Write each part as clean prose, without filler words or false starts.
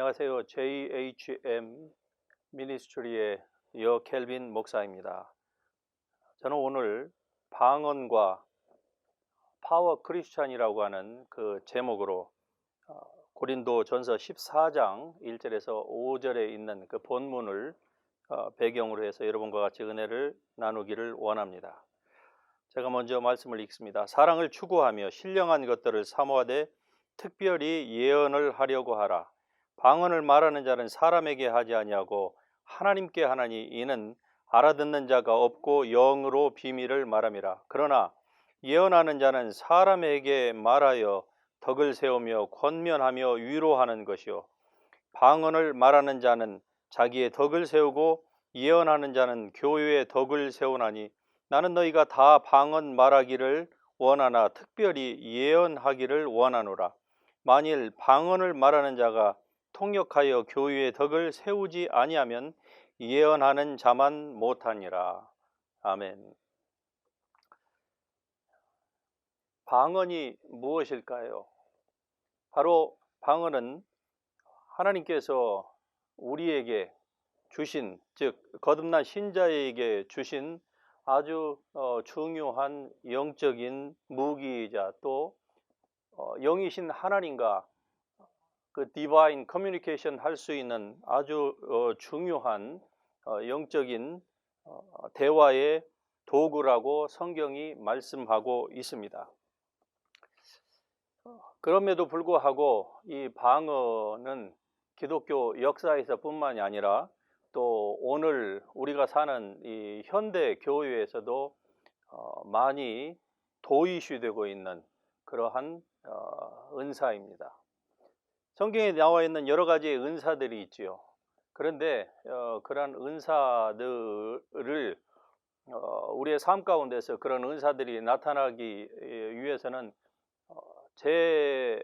안녕하세요. JHM 미니스트리의 여 켈빈 목사입니다. 저는 오늘 방언과 파워 크리스찬이라고 하는 그 제목으로 고린도 전서 14장 1절에서 5절에 있는 그 본문을 배경으로 해서 여러분과 같이 은혜를 나누기를 원합니다. 제가 먼저 말씀을 읽습니다. 사랑을 추구하며 신령한 것들을 사모하되 특별히 예언을 하려고 하라. 방언을 말하는 자는 사람에게 하지 아니하고 하나님께 하나니 이는 알아듣는 자가 없고 영으로 비밀을 말함이라. 그러나 예언하는 자는 사람에게 말하여 덕을 세우며 권면하며 위로하는 것이요 방언을 말하는 자는 자기의 덕을 세우고 예언하는 자는 교회의 덕을 세우나니 나는 너희가 다 방언 말하기를 원하나 특별히 예언하기를 원하노라. 만일 방언을 말하는 자가 통역하여 교회의 덕을 세우지 아니하면 예언하는 자만 못하니라. 아멘. 방언이 무엇일까요? 바로 방언은 하나님께서 우리에게 주신, 즉 거듭난 신자에게 주신 아주 중요한 영적인 무기이자 또 영이신 하나님과 그 디바인 커뮤니케이션 할 수 있는 아주 중요한 영적인 대화의 도구라고 성경이 말씀하고 있습니다. 그럼에도 불구하고 이 방언은 기독교 역사에서 뿐만이 아니라 또 오늘 우리가 사는 이 현대 교회에서도 많이 도이슈되고 있는 그러한 은사입니다. 성경에 나와 있는 여러 가지의 은사들이 있지요. 그런데 그러한 은사들을 우리의 삶 가운데서 그런 은사들이 나타나기 위해서는 제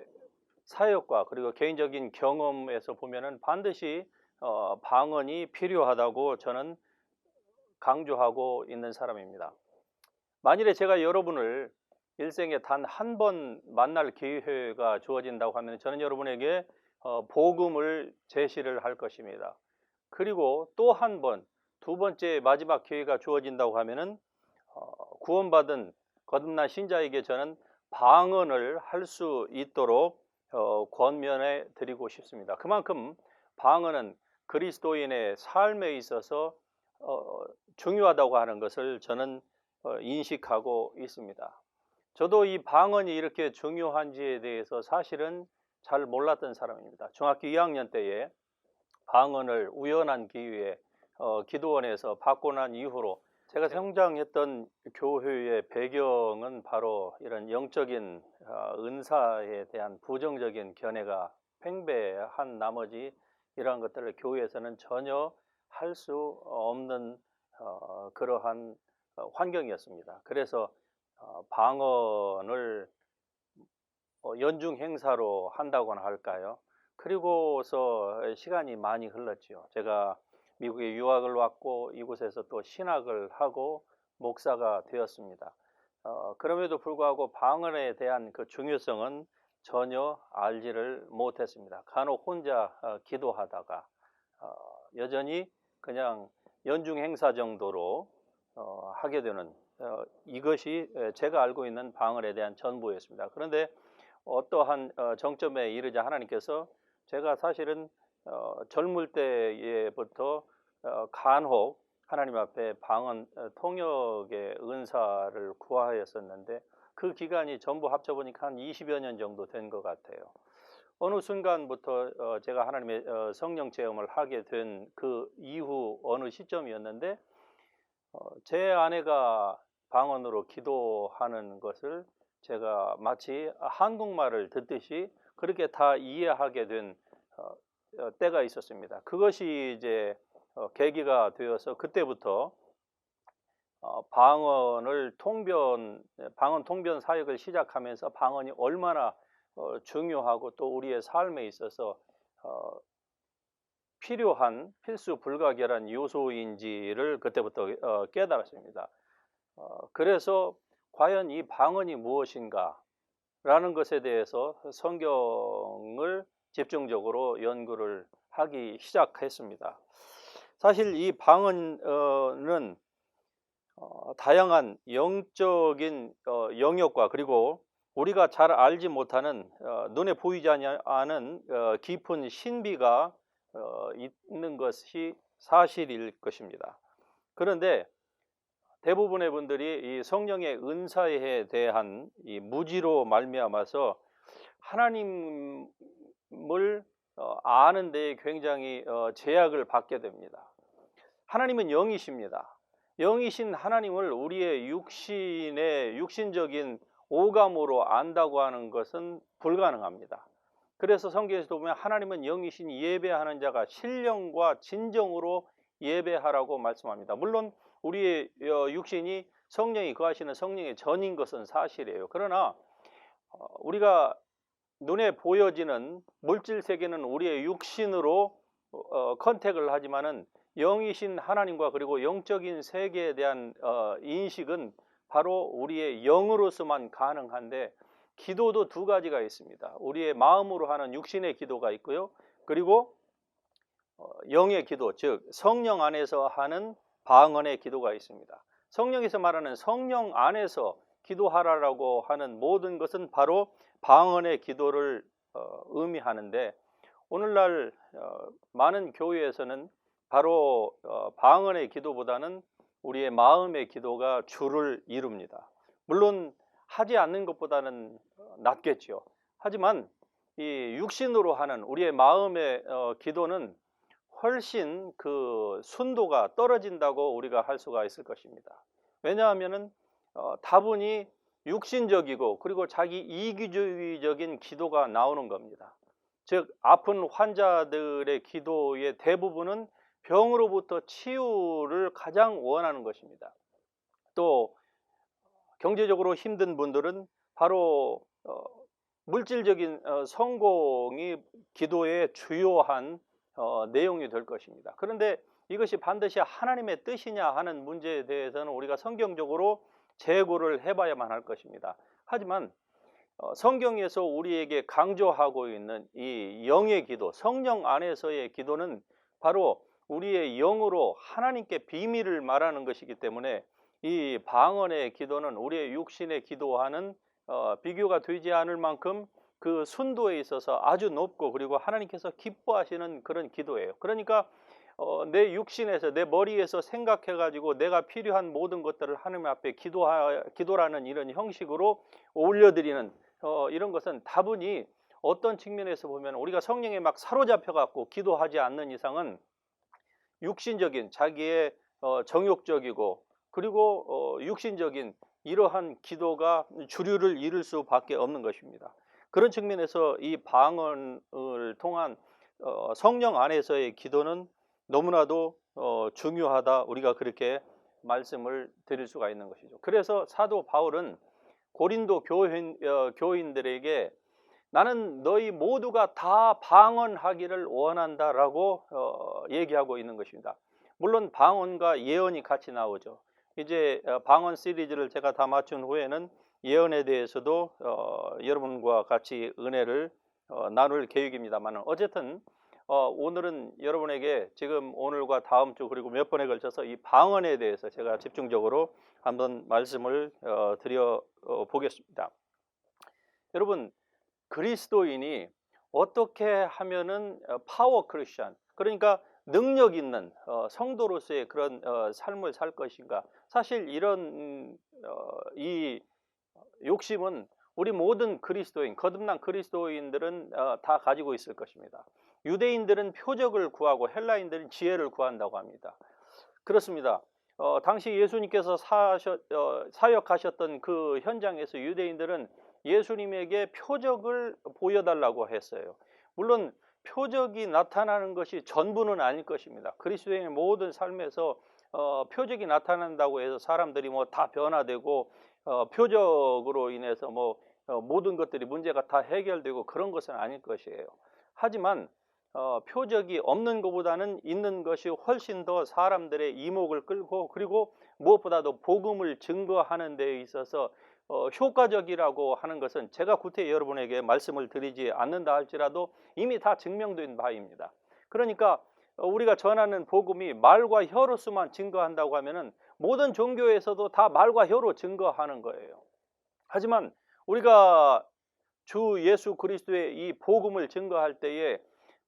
사역과 그리고 개인적인 경험에서 보면은 반드시 방언이 필요하다고 저는 강조하고 있는 사람입니다. 만일에 제가 여러분을 일생에 단 한 번 만날 기회가 주어진다고 하면 저는 여러분에게 복음을 제시를 할 것입니다. 그리고 또 한 번, 두 번째 마지막 기회가 주어진다고 하면은 구원받은 거듭난 신자에게 저는 방언을 할 수 있도록 권면해 드리고 싶습니다. 그만큼 방언은 그리스도인의 삶에 있어서 중요하다고 하는 것을 저는 인식하고 있습니다. 저도 이 방언이 이렇게 중요한지에 대해서 사실은 잘 몰랐던 사람입니다. 중학교 2학년 때에 방언을 우연한 기회에 기도원에서 받고 난 이후로 제가 성장했던 교회의 배경은 바로 이런 영적인 은사에 대한 부정적인 견해가 팽배한 나머지 이러한 것들을 교회에서는 전혀 할 수 없는 그러한 환경이었습니다. 그래서 방언을 연중 행사로 한다고나 할까요? 그리고서 시간이 많이 흘렀지요. 제가 미국에 유학을 왔고 이곳에서 또 신학을 하고 목사가 되었습니다. 그럼에도 불구하고 방언에 대한 그 중요성은 전혀 알지를 못했습니다. 간혹 혼자 기도하다가 여전히 그냥 연중 행사 정도로 하게 되는 이것이 제가 알고 있는 방언에 대한 전부였습니다. 그런데 어떠한 정점에 이르자 하나님께서 제가 사실은 젊을 때부터 간혹 하나님 앞에 방언 통역의 은사를 구하였었는데 그 기간이 전부 합쳐보니까 한 20여 년 정도 된 것 같아요. 어느 순간부터 제가 하나님의 성령 체험을 하게 된 그 이후 어느 시점이었는데 제 아내가 방언으로 기도하는 것을 제가 마치 한국말을 듣듯이 그렇게 다 이해하게 된 때가 있었습니다. 그것이 이제 계기가 되어서 그때부터 방언 통변 사역을 시작하면서 방언이 얼마나 중요하고 또 우리의 삶에 있어서 필요한 필수 불가결한 요소인지를 그때부터 깨달았습니다. 그래서 과연 이 방언이 무엇인가 라는 것에 대해서 성경을 집중적으로 연구를 하기 시작했습니다. 사실 이 방언은 다양한 영적인 영역과 그리고 우리가 잘 알지 못하는 눈에 보이지 않은 깊은 신비가 있는 것이 사실일 것입니다. 그런데 대부분의 분들이 이 성령의 은사에 대한 이 무지로 말미암아서 하나님을 아는 데에 굉장히 제약을 받게 됩니다. 하나님은 영이십니다. 영이신 하나님을 우리의 육신적인 오감으로 안다고 하는 것은 불가능합니다. 그래서 성경에서도 보면 하나님은 영이신 예배하는 자가 신령과 진정으로 예배하라고 말씀합니다. 물론 우리의 육신이 성령이 거하시는 성령의 전인 것은 사실이에요. 그러나 우리가 눈에 보여지는 물질 세계는 우리의 육신으로 컨택을 하지만은 영이신 하나님과 그리고 영적인 세계에 대한 인식은 바로 우리의 영으로서만 가능한데, 기도도 두 가지가 있습니다. 우리의 마음으로 하는 육신의 기도가 있고요. 그리고 영의 기도, 즉 성령 안에서 하는 방언의 기도가 있습니다. 성령에서 말하는 성령 안에서 기도하라라고 하는 모든 것은 바로 방언의 기도를 의미하는데, 오늘날 많은 교회에서는 바로 방언의 기도보다는 우리의 마음의 기도가 주를 이룹니다. 물론 하지 않는 것보다는 낫겠죠. 하지만 이 육신으로 하는 우리의 마음의 기도는 훨씬 그 순도가 떨어진다고 우리가 할 수가 있을 것입니다. 왜냐하면은 다분히 육신적이고 그리고 자기 이기주의적인 기도가 나오는 겁니다. 즉 아픈 환자들의 기도의 대부분은 병으로부터 치유를 가장 원하는 것입니다. 또 경제적으로 힘든 분들은 바로 물질적인 성공이 기도의 주요한 내용이 될 것입니다. 그런데 이것이 반드시 하나님의 뜻이냐 하는 문제에 대해서는 우리가 성경적으로 재고를 해봐야만 할 것입니다. 하지만 성경에서 우리에게 강조하고 있는 이 영의 기도, 성령 안에서의 기도는 바로 우리의 영으로 하나님께 비밀을 말하는 것이기 때문에 이 방언의 기도는 우리의 육신의 기도와는 비교가 되지 않을 만큼 그 순도에 있어서 아주 높고 그리고 하나님께서 기뻐하시는 그런 기도예요. 그러니까 내 육신에서 내 머리에서 생각해 가지고 내가 필요한 모든 것들을 하나님 앞에 기도라는 이런 형식으로 올려드리는 이런 것은 다분히 어떤 측면에서 보면 우리가 성령에 막 사로잡혀 갖고 기도하지 않는 이상은 육신적인 자기의 정욕적이고 그리고 육신적인 이러한 기도가 주류를 이룰 수밖에 없는 것입니다. 그런 측면에서 이 방언을 통한 성령 안에서의 기도는 너무나도 중요하다, 우리가 그렇게 말씀을 드릴 수가 있는 것이죠. 그래서 사도 바울은 고린도 교인들에게 나는 너희 모두가 다 방언하기를 원한다라고 얘기하고 있는 것입니다. 물론 방언과 예언이 같이 나오죠. 이제 방언 시리즈를 제가 다 마친 후에는 예언에 대해서도 여러분과 같이 은혜를 나눌 계획입니다만, 어쨌든 오늘은 여러분에게 지금 오늘과 다음 주 그리고 몇 번에 걸쳐서 이 방언에 대해서 제가 집중적으로 한번 말씀을 드려 보겠습니다. 여러분, 그리스도인이 어떻게 하면은 파워 크리스천, 그러니까 능력 있는 성도로서의 그런 삶을 살 것인가? 사실 이런 이 욕심은 우리 모든 그리스도인, 거듭난 그리스도인들은 다 가지고 있을 것입니다. 유대인들은 표적을 구하고 헬라인들은 지혜를 구한다고 합니다. 그렇습니다. 당시 예수님께서 사역하셨던 그 현장에서 유대인들은 예수님에게 표적을 보여달라고 했어요. 물론 표적이 나타나는 것이 전부는 아닐 것입니다. 그리스도인의 모든 삶에서 표적이 나타난다고 해서 사람들이 뭐 다 변화되고 표적으로 인해서 모든 것들이 문제가 다 해결되고 그런 것은 아닐 것이에요. 하지만 표적이 없는 것보다는 있는 것이 훨씬 더 사람들의 이목을 끌고 그리고 무엇보다도 복음을 증거하는 데 있어서 효과적이라고 하는 것은 제가 구태 여러분에게 말씀을 드리지 않는다 할지라도 이미 다 증명된 바입니다. 그러니까 우리가 전하는 복음이 말과 혀로서만 증거한다고 하면은 모든 종교에서도 다 말과 혀로 증거하는 거예요. 하지만 우리가 주 예수 그리스도의 이 복음을 증거할 때에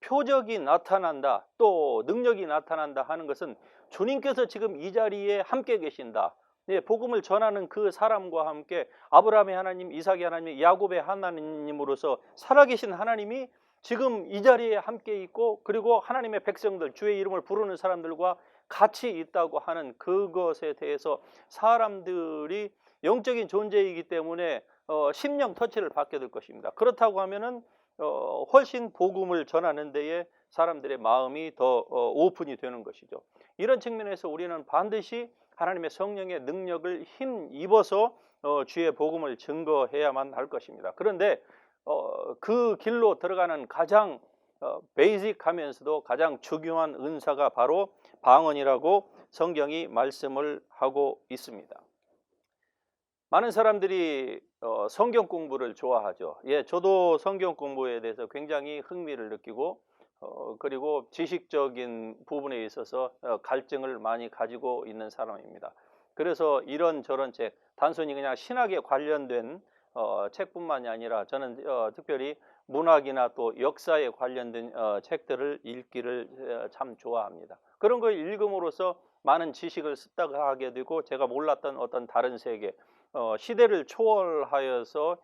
표적이 나타난다, 또 능력이 나타난다 하는 것은 주님께서 지금 이 자리에 함께 계신다. 네, 복음을 전하는 그 사람과 함께 아브라함의 하나님, 이삭의 하나님, 야곱의 하나님으로서 살아계신 하나님이 지금 이 자리에 함께 있고, 그리고 하나님의 백성들, 주의 이름을 부르는 사람들과 같이 있다고 하는 그것에 대해서 사람들이 영적인 존재이기 때문에 심령 터치를 받게 될 것입니다. 그렇다고 하면은 훨씬 복음을 전하는 데에 사람들의 마음이 더 오픈이 되는 것이죠. 이런 측면에서 우리는 반드시 하나님의 성령의 능력을 힘입어서 주의 복음을 증거해야만 할 것입니다. 그런데 그 길로 들어가는 가장 베이직하면서도 가장 중요한 은사가 바로 방언이라고 성경이 말씀을 하고 있습니다. 많은 사람들이 성경 공부를 좋아하죠. 예, 저도 성경 공부에 대해서 굉장히 흥미를 느끼고 그리고 지식적인 부분에 있어서 갈증을 많이 가지고 있는 사람입니다. 그래서 이런저런 책, 단순히 그냥 신학에 관련된 책뿐만이 아니라 저는 특별히 문학이나 또 역사에 관련된 책들을 읽기를 참 좋아합니다. 그런 걸 읽음으로써 많은 지식을 습득하게 되고 제가 몰랐던 어떤 다른 세계, 시대를 초월하여서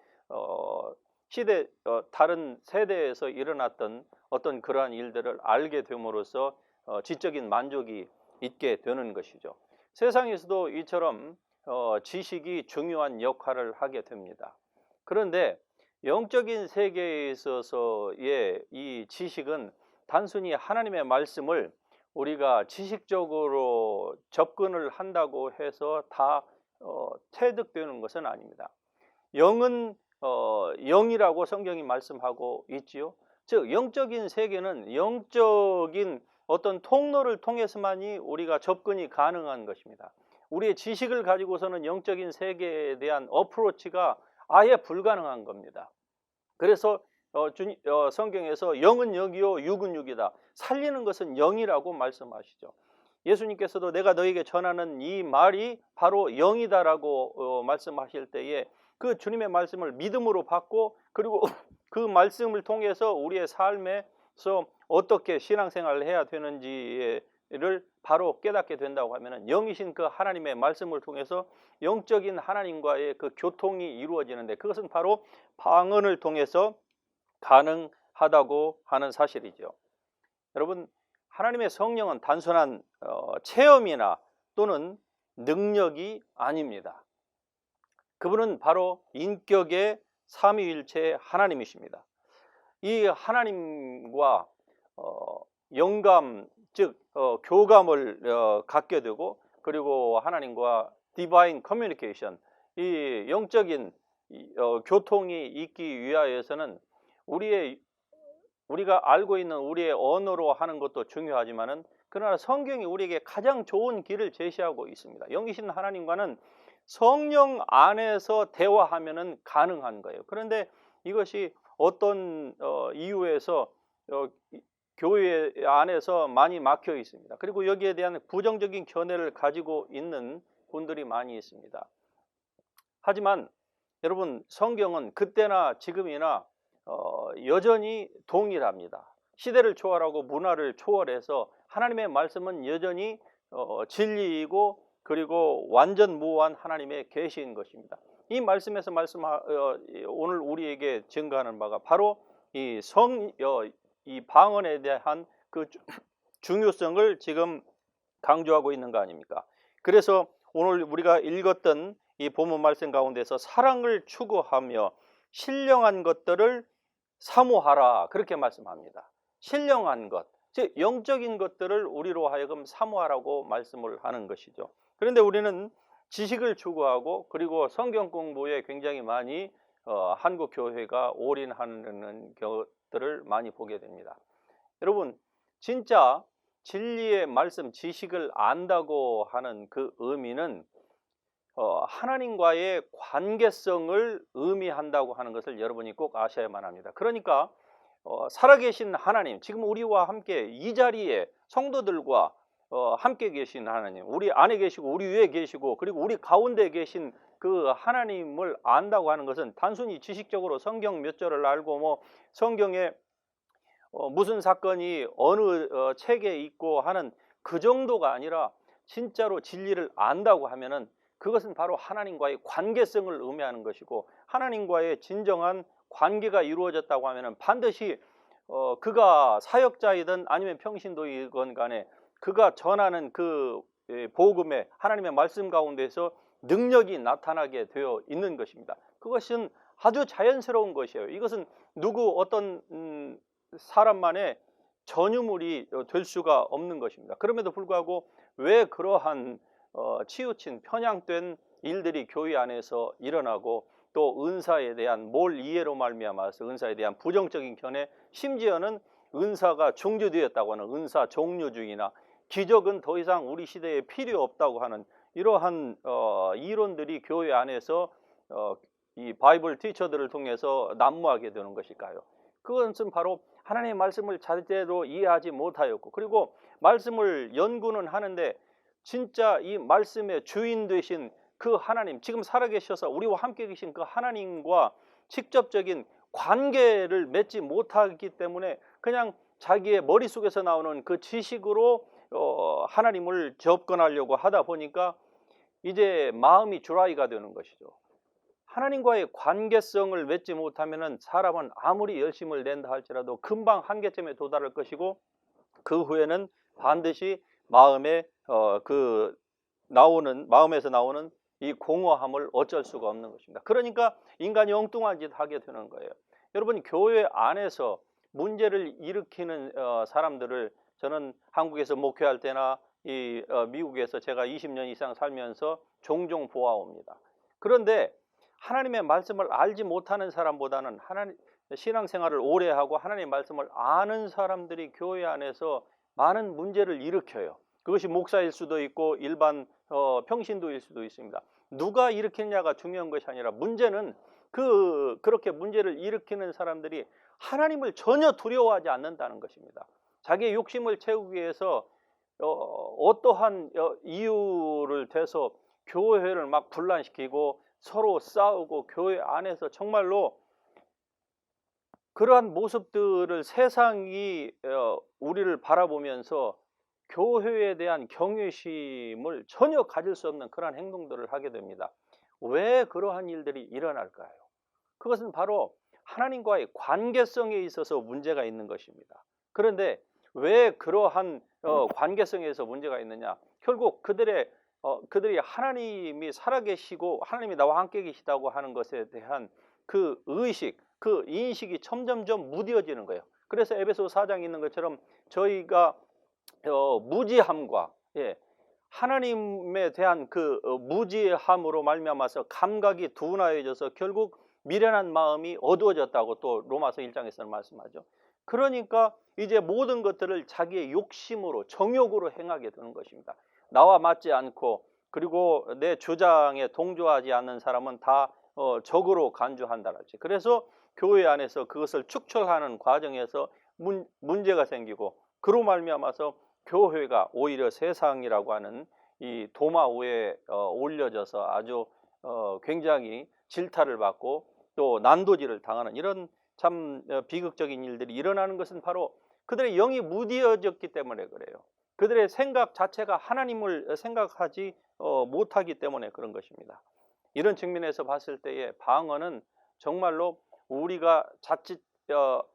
다른 세대에서 일어났던 어떤 그러한 일들을 알게 됨으로써 지적인 만족이 있게 되는 것이죠. 세상에서도 이처럼 지식이 중요한 역할을 하게 됩니다. 그런데 영적인 세계에 있어서의 이 지식은 단순히 하나님의 말씀을 우리가 지식적으로 접근을 한다고 해서 다 체득되는 것은 아닙니다. 영은 영이라고 성경이 말씀하고 있지요. 즉 영적인 세계는 영적인 어떤 통로를 통해서만이 우리가 접근이 가능한 것입니다. 우리의 지식을 가지고서는 영적인 세계에 대한 어프로치가 아예 불가능한 겁니다. 그래서 성경에서 영은 영이요 육은 육이다. 살리는 것은 영이라고 말씀하시죠. 예수님께서도 내가 너에게 전하는 이 말이 바로 영이다라고 말씀하실 때에 그 주님의 말씀을 믿음으로 받고 그리고 그 말씀을 통해서 우리의 삶에서 어떻게 신앙생활을 해야 되는지를 바로 깨닫게 된다고 하면 영이신 그 하나님의 말씀을 통해서 영적인 하나님과의 그 교통이 이루어지는데 그것은 바로 방언을 통해서 가능하다고 하는 사실이죠. 여러분, 하나님의 성령은 단순한 체험이나 또는 능력이 아닙니다. 그분은 바로 인격의 삼위일체의 하나님이십니다. 이 하나님과 영감, 즉 교감을 갖게 되고 그리고 하나님과 디바인 커뮤니케이션, 이 영적인 교통이 있기 위하여서는 우리가 알고 있는 우리의 언어로 하는 것도 중요하지만은 그러나 성경이 우리에게 가장 좋은 길을 제시하고 있습니다. 영이신 하나님과는 성령 안에서 대화하면은 가능한 거예요. 그런데 이것이 어떤 이유에서 교회 안에서 많이 막혀 있습니다. 그리고 여기에 대한 부정적인 견해를 가지고 있는 분들이 많이 있습니다. 하지만 여러분, 성경은 그때나 지금이나 여전히 동일합니다. 시대를 초월하고 문화를 초월해서 하나님의 말씀은 여전히 진리이고 그리고 완전 무한 하나님의 계시인 것입니다. 이 말씀에서 오늘 우리에게 증거하는 바가 바로 이 방언에 대한 그 중요성을 지금 강조하고 있는 거 아닙니까? 그래서 오늘 우리가 읽었던 이 본문 말씀 가운데서 사랑을 추구하며 신령한 것들을 사모하라 그렇게 말씀합니다. 신령한 것, 즉 영적인 것들을 우리로 하여금 사모하라고 말씀을 하는 것이죠. 그런데 우리는 지식을 추구하고 그리고 성경 공부에 굉장히 많이 한국 교회가 올인하는 것들을 많이 보게 됩니다. 여러분, 진짜 진리의 말씀, 지식을 안다고 하는 그 의미는 하나님과의 관계성을 의미한다고 하는 것을 여러분이 꼭 아셔야만 합니다. 그러니까 살아계신 하나님, 지금 우리와 함께 이 자리에 성도들과 함께 계신 하나님, 우리 안에 계시고 우리 위에 계시고 그리고 우리 가운데 계신 그 하나님을 안다고 하는 것은 단순히 지식적으로 성경 몇 절을 알고 뭐 성경에 무슨 사건이 어느 책에 있고 하는 그 정도가 아니라 진짜로 진리를 안다고 하면은 그것은 바로 하나님과의 관계성을 의미하는 것이고, 하나님과의 진정한 관계가 이루어졌다고 하면은 반드시 그가 사역자이든 아니면 평신도이건 간에 그가 전하는 그 복음의 하나님의 말씀 가운데서 능력이 나타나게 되어 있는 것입니다. 그것은 아주 자연스러운 것이에요. 이것은 누구 어떤 사람만의 전유물이 될 수가 없는 것입니다. 그럼에도 불구하고 왜 그러한 치우친 편향된 일들이 교회 안에서 일어나고 또 은사에 대한 몰 이해로 말미암아서 은사에 대한 부정적인 견해, 심지어는 은사가 중지되었다고 하는 은사 종료주의나 기적은 더 이상 우리 시대에 필요 없다고 하는 이러한 이론들이 교회 안에서 이 바이블 티처들을 통해서 난무하게 되는 것일까요? 그것은 바로 하나님의 말씀을 제대로 이해하지 못하였고, 그리고 말씀을 연구는 하는데 진짜 이 말씀의 주인 되신 그 하나님, 지금 살아계셔서 우리와 함께 계신 그 하나님과 직접적인 관계를 맺지 못하기 때문에 그냥 자기의 머릿속에서 나오는 그 지식으로 하나님을 접근하려고 하다 보니까 이제 마음이 드라이가 되는 것이죠. 하나님과의 관계성을 맺지 못하면 사람은 아무리 열심을 낸다 할지라도 금방 한계점에 도달할 것이고, 그 후에는 반드시 마음에서 나오는 이 공허함을 어쩔 수가 없는 것입니다. 그러니까 인간이 엉뚱한 짓 하게 되는 거예요. 여러분, 교회 안에서 문제를 일으키는 사람들을 저는 한국에서 목회할 때나 미국에서 제가 20년 이상 살면서 종종 보아옵니다. 그런데 하나님의 말씀을 알지 못하는 사람보다는 신앙생활을 오래 하고 하나님의 말씀을 아는 사람들이 교회 안에서 많은 문제를 일으켜요. 그것이 목사일 수도 있고 일반 평신도일 수도 있습니다. 누가 일으키느냐가 중요한 것이 아니라 문제는 그렇게 문제를 일으키는 사람들이 하나님을 전혀 두려워하지 않는다는 것입니다. 자기의 욕심을 채우기 위해서 어떠한 이유를 대서 교회를 막 분란시키고 서로 싸우고, 교회 안에서 정말로 그러한 모습들을 세상이 우리를 바라보면서 교회에 대한 경외심을 전혀 가질 수 없는 그러한 행동들을 하게 됩니다. 왜 그러한 일들이 일어날까요? 그것은 바로 하나님과의 관계성에 있어서 문제가 있는 것입니다. 그런데 왜 그러한 관계성에서 문제가 있느냐? 결국 그들이 하나님이 살아계시고 하나님이 나와 함께 계시다고 하는 것에 대한 그 의식, 그 인식이 점점점 무뎌지는 거예요. 그래서 에베소 4장에 있는 것처럼 저희가 무지함과 하나님에 대한 그 무지함으로 말미암아서 감각이 둔하여져서 결국 미련한 마음이 어두워졌다고 또 로마서 1장에서는 말씀하죠. 그러니까 이제 모든 것들을 자기의 욕심으로, 정욕으로 행하게 되는 것입니다. 나와 맞지 않고 그리고 내 주장에 동조하지 않는 사람은 다 적으로 간주한다랄지. 그래서 교회 안에서 그것을 축출하는 과정에서 문제가 생기고, 그로 말미암아서 교회가 오히려 세상이라고 하는 이 도마 위에 올려져서 아주 굉장히 질타를 받고 또 난도질을 당하는 이런 참 비극적인 일들이 일어나는 것은 바로 그들의 영이 무뎌졌기 때문에 그래요. 그들의 생각 자체가 하나님을 생각하지 못하기 때문에 그런 것입니다. 이런 측면에서 봤을 때에 방언은 정말로 우리가 자칫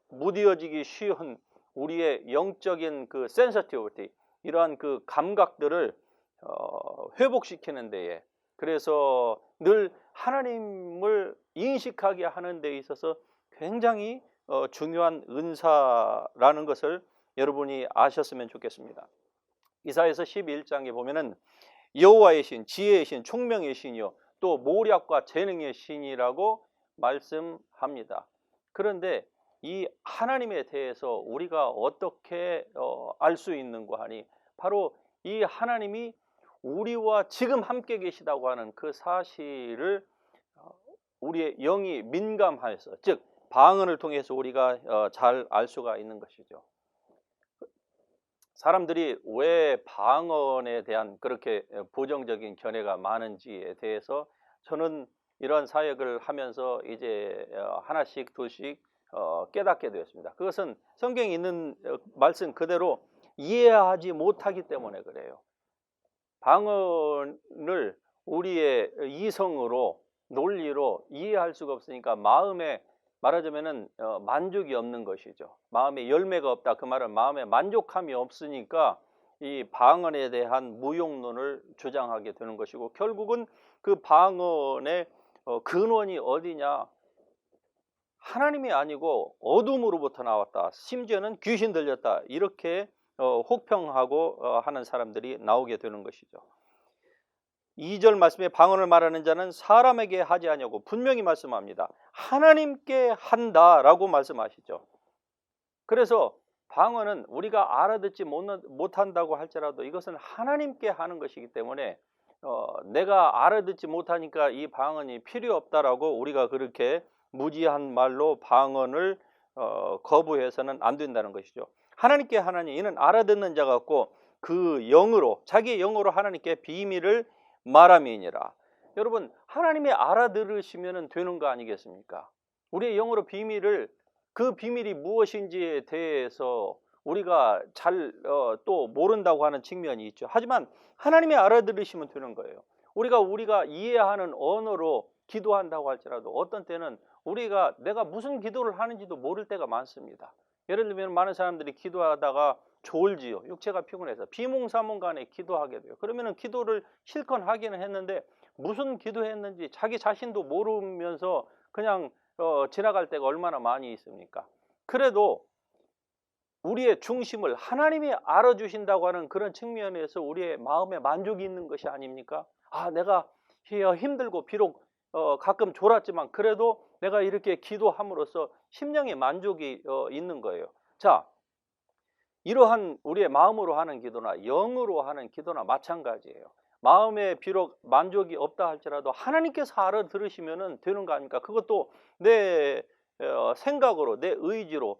무뎌지기 쉬운 우리의 영적인 그 센서티비티, 이러한 그 감각들을 회복시키는 데에, 그래서 늘 하나님을 인식하게 하는 데 있어서 굉장히 중요한 은사라는 것을 여러분이 아셨으면 좋겠습니다. 이사야서 11장에 보면은 여호와의 신, 지혜의 신, 총명의 신이요 또 모략과 재능의 신이라고 말씀합니다. 그런데 이 하나님에 대해서 우리가 어떻게 알 수 있는가 하니, 바로 이 하나님이 우리와 지금 함께 계시다고 하는 그 사실을 우리의 영이 민감해서, 즉 방언을 통해서 우리가 잘 알 수가 있는 것이죠. 사람들이 왜 방언에 대한 그렇게 부정적인 견해가 많은지에 대해서 저는 이러한 사역을 하면서 이제 하나씩 둘씩 깨닫게 되었습니다. 그것은 성경에 있는 말씀 그대로 이해하지 못하기 때문에 그래요. 방언을 우리의 이성으로, 논리로 이해할 수가 없으니까 마음에, 말하자면은 만족이 없는 것이죠. 마음에 열매가 없다. 그 말은 마음에 만족함이 없으니까 이 방언에 대한 무용론을 주장하게 되는 것이고, 결국은 그 방언의 근원이 어디냐? 하나님이 아니고 어둠으로부터 나왔다. 심지어는 귀신 들렸다. 이렇게 혹평하고 하는 사람들이 나오게 되는 것이죠. 2절 말씀에 방언을 말하는 자는 사람에게 하지 아니하고 분명히 말씀합니다. 하나님께 한다라고 말씀하시죠. 그래서 방언은 우리가 알아듣지 못한다고 할지라도 이것은 하나님께 하는 것이기 때문에 내가 알아듣지 못하니까 이 방언이 필요 없다라고 우리가 그렇게 무지한 말로 방언을 거부해서는 안 된다는 것이죠. 하나님께 하나니 이는 알아듣는 자 같고 그 영으로, 자기의 영으로 하나님께 비밀을 말함이니라. 여러분, 하나님이 알아들으시면 되는 거 아니겠습니까? 우리의 영으로 비밀을, 그 비밀이 무엇인지에 대해서 우리가 잘 또 모른다고 하는 측면이 있죠. 하지만 하나님이 알아들으시면 되는 거예요. 우리가 이해하는 언어로 기도한다고 할지라도 어떤 때는 내가 무슨 기도를 하는지도 모를 때가 많습니다. 예를 들면 많은 사람들이 기도하다가 졸지요. 육체가 피곤해서 비몽사몽간에 기도하게 돼요. 그러면은 기도를 실컷 하기는 했는데 무슨 기도했는지 자기 자신도 모르면서 그냥 지나갈 때가 얼마나 많이 있습니까? 그래도 우리의 중심을 하나님이 알아주신다고 하는 그런 측면에서 우리의 마음에 만족이 있는 것이 아닙니까? 내가 힘들고 비록 가끔 졸았지만 그래도 내가 이렇게 기도함으로써 심령의 만족이 있는 거예요. 자, 이러한 우리의 마음으로 하는 기도나 영으로 하는 기도나 마찬가지예요. 마음에 비록 만족이 없다 할지라도 하나님께서 알아들으시면 되는 거 아닙니까? 그것도 내 생각으로, 내 의지로,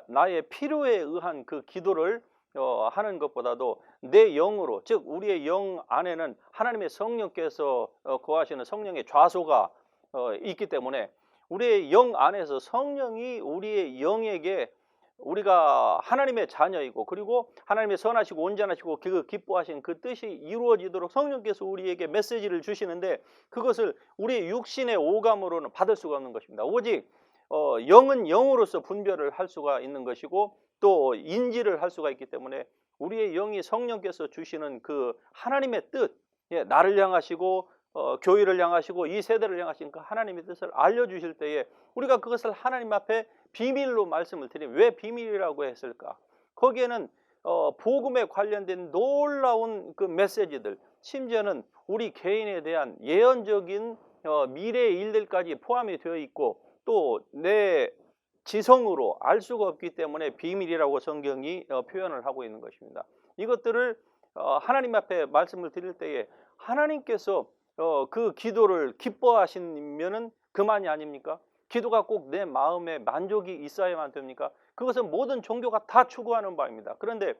나의 필요에 의한 그 기도를 하는 것보다도 내 영으로, 즉 우리의 영 안에는 하나님의 성령께서 거하시는 성령의 좌소가 있기 때문에 우리의 영 안에서 성령이 우리의 영에게 우리가 하나님의 자녀이고, 그리고 하나님의 선하시고 온전하시고 그 기뻐하신 그 뜻이 이루어지도록 성령께서 우리에게 메시지를 주시는데, 그것을 우리의 육신의 오감으로는 받을 수가 없는 것입니다. 오직 영은 영으로서 분별을 할 수가 있는 것이고 또 인지를 할 수가 있기 때문에 우리의 영이 성령께서 주시는 그 하나님의 뜻, 나를 향하시고 교회를 향하시고 이 세대를 향하신 그 하나님의 뜻을 알려주실 때에 우리가 그것을 하나님 앞에 비밀로 말씀을 드리면, 왜 비밀이라고 했을까? 거기에는 복음에 관련된 놀라운 그 메시지들, 심지어는 우리 개인에 대한 예언적인 미래의 일들까지 포함이 되어 있고 또 내 지성으로 알 수가 없기 때문에 비밀이라고 성경이 표현을 하고 있는 것입니다. 이것들을 하나님 앞에 말씀을 드릴 때에 하나님께서 그 기도를 기뻐하시면은 그만이 아닙니까? 기도가 꼭 내 마음에 만족이 있어야만 됩니까? 그것은 모든 종교가 다 추구하는 바입니다. 그런데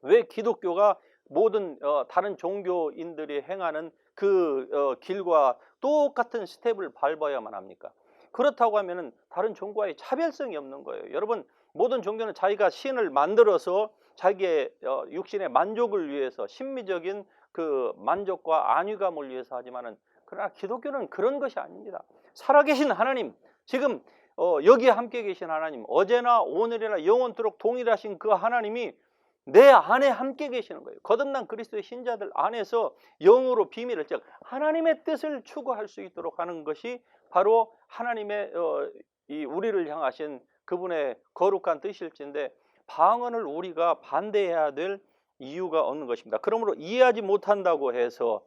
왜 기독교가 모든 다른 종교인들이 행하는 그 길과 똑같은 스텝을 밟아야만 합니까? 그렇다고 하면은 다른 종교와의 차별성이 없는 거예요. 여러분, 모든 종교는 자기가 신을 만들어서 자기의 육신의 만족을 위해서, 심미적인 그 만족과 안위감을 위해서 하지만은, 그러나 기독교는 그런 것이 아닙니다. 살아계신 하나님, 지금 여기 함께 계신 하나님, 어제나 오늘이나 영원토록 동일하신 그 하나님이 내 안에 함께 계시는 거예요. 거듭난 그리스도의 신자들 안에서 영으로 비밀을, 즉 하나님의 뜻을 추구할 수 있도록 하는 것이 바로 하나님의 이 우리를 향하신 그분의 거룩한 뜻일진데, 방언을 우리가 반대해야 될 이유가 없는 것입니다. 그러므로 이해하지 못한다고 해서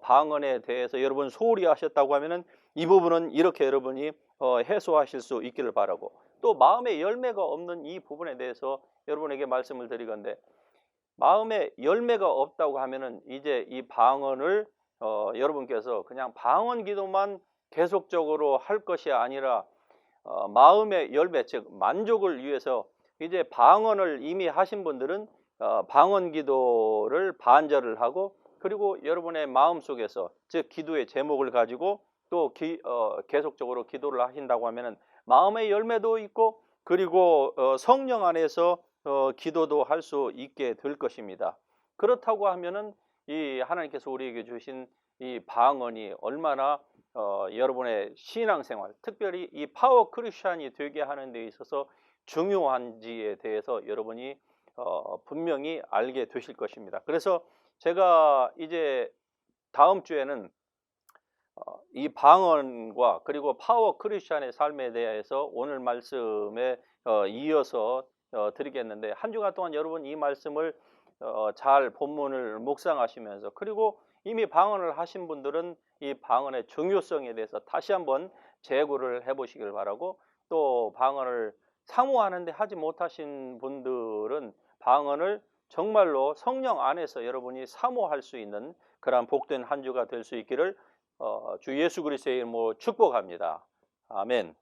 방언에 대해서 여러분 소홀히 하셨다고 하면은 이 부분은 이렇게 여러분이 해소하실 수 있기를 바라고, 또 마음의 열매가 없는 이 부분에 대해서 여러분에게 말씀을 드리건대, 마음에 열매가 없다고 하면은 이제 이 방언을 여러분께서 그냥 방언 기도만 계속적으로 할 것이 아니라 마음의 열매, 즉 만족을 위해서 이제 방언을 이미 하신 분들은 방언 기도를 반절을 하고, 그리고 여러분의 마음속에서, 즉 기도의 제목을 가지고 또 계속적으로 기도를 하신다고 하면은 마음의 열매도 있고, 그리고 성령 안에서 기도도 할 수 있게 될 것입니다. 그렇다고 하면은 이 하나님께서 우리에게 주신 이 방언이 얼마나 여러분의 신앙생활, 특별히 이 파워 크리스찬이 되게 하는 데 있어서 중요한지에 대해서 여러분이 분명히 알게 되실 것입니다. 그래서 제가 이제 다음 주에는 이 방언과 그리고 파워 크리스찬의 삶에 대해서 오늘 말씀에 이어서 드리겠는데, 한 주간 동안 여러분 이 말씀을 잘 본문을 묵상하시면서, 그리고 이미 방언을 하신 분들은 이 방언의 중요성에 대해서 다시 한번 재구를 해보시길 바라고, 또 방언을 사모하는데 하지 못하신 분들은 방언을 정말로 성령 안에서 여러분이 사모할 수 있는 그러한 복된 한 주가 될 수 있기를 주 예수 그리스도의 이름으로 축복합니다. 아멘.